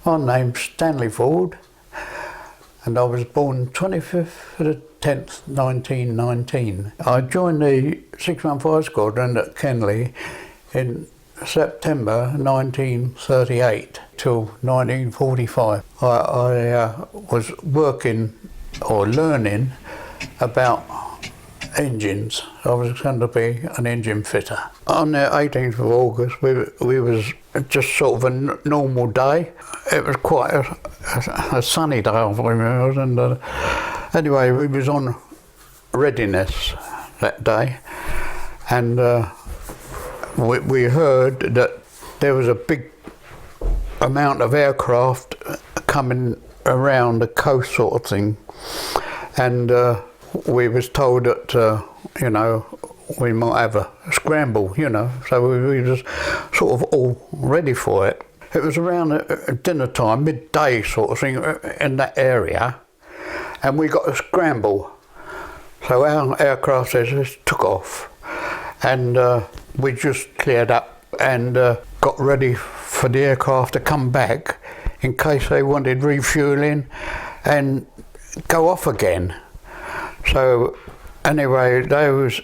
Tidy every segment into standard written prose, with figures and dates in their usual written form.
My name's Stanley Ford, and I was born 25th of the 10th, 1919. I joined the 615 Squadron at Kenley in September 1938 till 1945. I was working or learning about engines. I was going to be an engine fitter. On the 18th of August, we was just sort of a normal day. It was quite a sunny day, I remember. And anyway, we was on readiness that day, and we heard that there was a big amount of aircraft coming around the coast, sort of thing, and we was told that you know, we might have a scramble, you know, so we was sort of all ready for it. It was around dinner time, midday sort of thing, in that area, and we got a scramble. So our aircraft just took off, and we just cleared up and got ready for the aircraft to come back in case they wanted refueling and go off again. So anyway, they was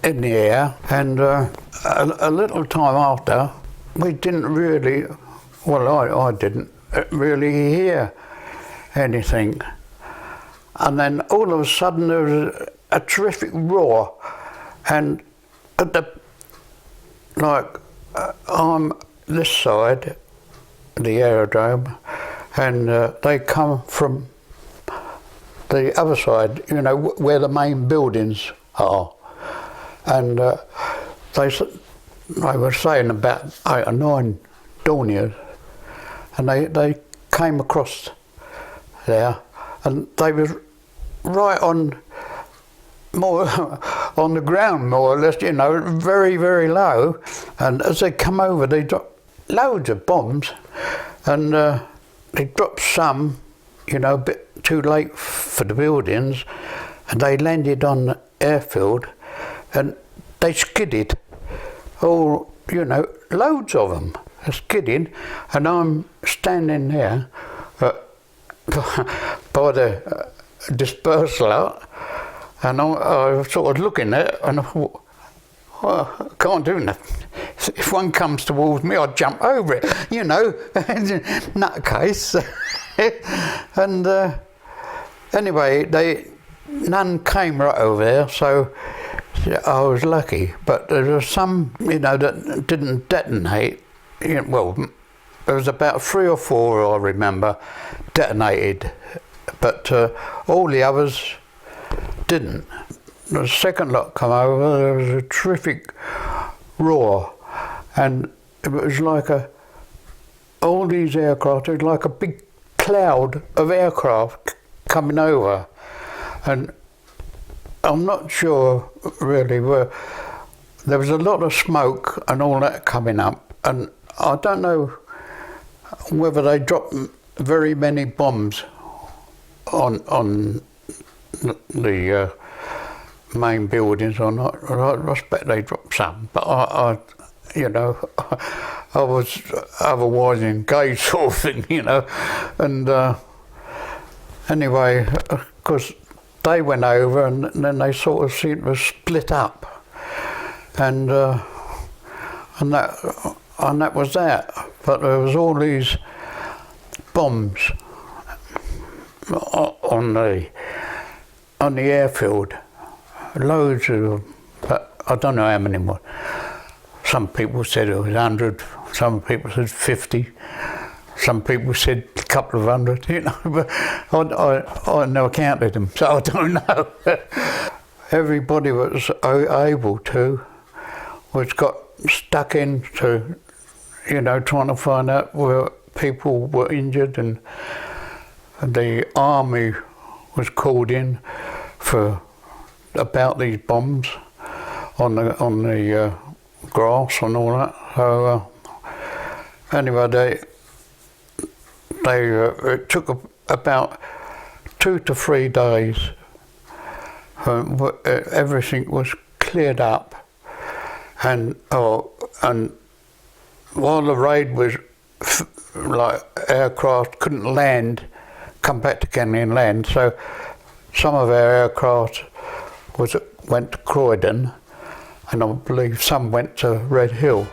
in the air, and a little time after, we didn't really, well, I didn't really hear anything. And then all of a sudden there was a terrific roar, and at the, like, I'm this side, the aerodrome, and they come from the other side, you know, where the main buildings are. And they were saying about 8 or 9 Dorniers, and they came across there, and they was right on, more on the ground, more or less, you know, very, very low. And as they come over, they dropped loads of bombs, and they dropped some, you know, a bit too late for the buildings, and they landed on the airfield, and they skidded. All, you know, loads of them skidding, and I'm standing there by the dispersal, and I was sort of looking at it, and I thought, well, I can't do nothing. If one comes towards me, I'll jump over it, you know, nutcase. And anyway, none came right over there, so I was lucky. But there was some, you know, that didn't detonate. You know, well, there was about 3 or 4, I remember, detonated, but all the others didn't. The second lot come over, there was a terrific roar, and it was like all these aircraft, it was like a big cloud of aircraft coming over, and I'm not sure really where. There was a lot of smoke and all that coming up, and I don't know whether they dropped very many bombs on the main buildings or not. I expect they dropped some, but I you know, I was otherwise engaged, sort of thing, you know. And anyway, of course, they went over, and then they sort of seemed to split up, and that was that. But there was all these bombs on the airfield, loads of them, but I don't know how many more. Some people said it was 100, some people said 50, some people said a couple of hundred, you know, but I never counted them, so I don't know. Everybody that was able to got stuck into, you know, trying to find out where people were injured, and the army was called in for about these bombs on the grass and all that. So anyway, it took about 2 to 3 days. Everything was cleared up, and while the raid was like aircraft couldn't land, come back to Kenley and land, so some of our aircraft went to Croydon, and I believe some went to Red Hill.